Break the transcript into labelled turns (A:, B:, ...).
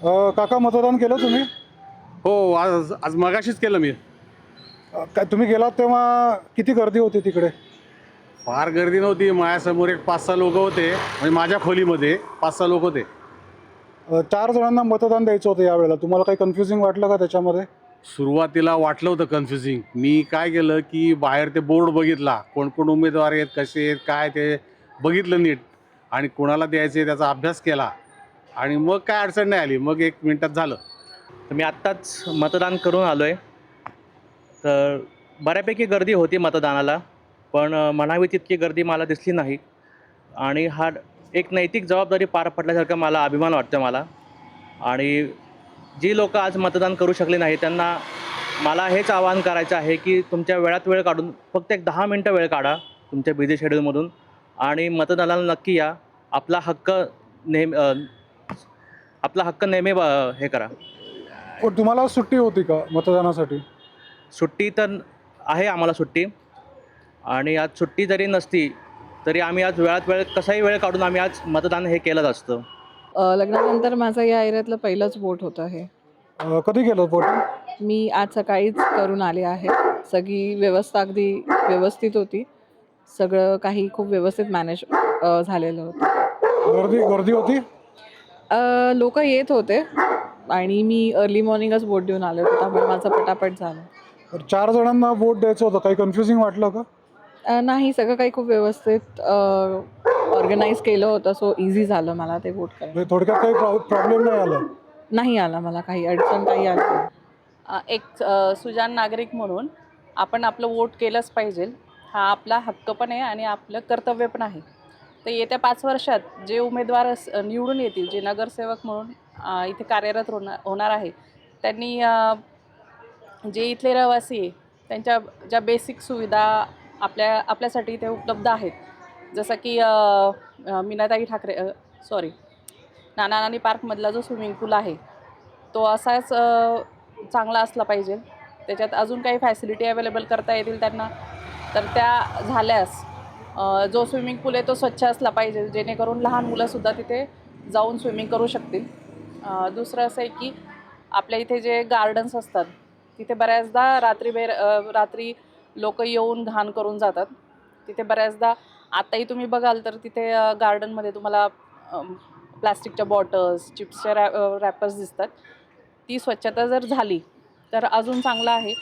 A: काका मतदान केलं तुम्ही?
B: हो, आज आज मगाशीच केलं मी.
A: काय तुम्ही गेलात तेव्हा किती गर्दी होती तिकडे?
B: फार गर्दी नव्हती. माझ्यासमोर एक 5-6 लोक होते, म्हणजे माझ्या खोलीमध्ये 5-6 लोक होते.
A: 4 जणांना मतदान द्यायचं होतं यावेळेला. तुम्हाला काही कन्फ्युजिंग वाटलं का त्याच्यामध्ये?
B: सुरुवातीला वाटलं होतं कन्फ्युजिंग. मी काय केलं की बाहेर ते बोर्ड बघितला, कोण कोण उमेदवार आहेत, कसे आहेत, काय ते बघितलं नीट आणि कोणाला द्यायचे त्याचा अभ्यास केला आणि मग काय अडचण नाही आली. मग 1 मिनिटात झालं.
C: तर मी आत्ताच मतदान करून आलो आहे. तर बऱ्यापैकी गर्दी होती मतदानाला, पण म्हणावी तितकी गर्दी मला दिसली नाही आणि हा एक नैतिक जबाबदारी पार पडल्यासारखा मला अभिमान वाटतो मला. आणि जी लोकं आज मतदान करू शकले नाही त्यांना मला हेच आवाहन करायचं आहे की तुमच्या वेळात वेळ काढून फक्त एक 10 मिनटं वेळ काढा तुमच्या बिझी शेड्यूलमधून आणि मतदानाला नक्की या. आपला हक्क नेहमी हे करा.
A: पण तुम्हाला सुट्टी होती का मतदानासाठी?
C: सुट्टी तर आहे आम्हाला सुट्टी आणि आज सुट्टी जरी नसती तरी आम्ही आज वेळात वेळ कसाही वेळ काढून आम्ही आज मतदान हे केलंच असतं.
D: लग्नानंतर माझं या एरियातलं पहिलंच वोट होतं हे.
A: कधी केलं वोटिंग?
D: मी आज सकाळीच करून आले आहे. सगळी व्यवस्था अगदी व्यवस्थित होती. सगळं काही खूप व्यवस्थित मॅनेज झालेलं होतं.
A: गर्दी होती?
D: लोक येत होते आणि मी अर्ली मॉर्निंगच वोट देऊन आले होते, त्यामुळे माझं पटापट झालं.
A: 4 जणांना वोट द्यायचं होतं. काही कन्फ्युजिंग वाटलं का?
D: नाही, सगळं काही खूप व्यवस्थित ऑर्गनाईज केलं होतं, सो इझी झालं मला ते वोट करायला.
A: म्हणजे थोडक्यात काही प्रॉब्लेम नाही आला?
D: नाही आला मला काही अडचण, काही आली नाही.
E: एक सुजाण नागरिक म्हणून आपण आपलं वोट केलंच पाहिजे. हा आपला हक्क पण आहे आणि आपलं कर्तव्य पण आहे. तर येत्या 5 वर्षात जे उमेदवार निवडून येतील, जे नगरसेवक म्हणून इथे कार्यरत होणार आहे, त्यांनी जे इथले रहिवासी आहे त्यांच्या ज्या बेसिक सुविधा आपल्यासाठी इथे उपलब्ध आहेत, जसं की मीनाताई ठाकरे नाना नानी पार्कमधला जो स्विमिंग पूल आहे तो असाच चांगला असला पाहिजे. त्याच्यात अजून काही फॅसिलिटी अवेलेबल करता येतील त्यांना, तर त्या झाल्यास जो स्विमिंग पूल आहे तो स्वच्छ असला पाहिजे, जेणेकरून लहान मुलंसुद्धा तिथे जाऊन स्विमिंग करू शकतील. दुसरं असं आहे की आपल्या इथे जे गार्डन्स असतात तिथे बऱ्याचदा रात्री लोक येऊन घाण करून जातात. तिथे बऱ्याचदा आताही तुम्ही बघाल तर तिथे गार्डनमध्ये तुम्हाला प्लास्टिकच्या बॉटल्स, चिप्सच्या रॅपर्स दिसतात. ती स्वच्छता जर झाली तर अजून चांगलं आहे.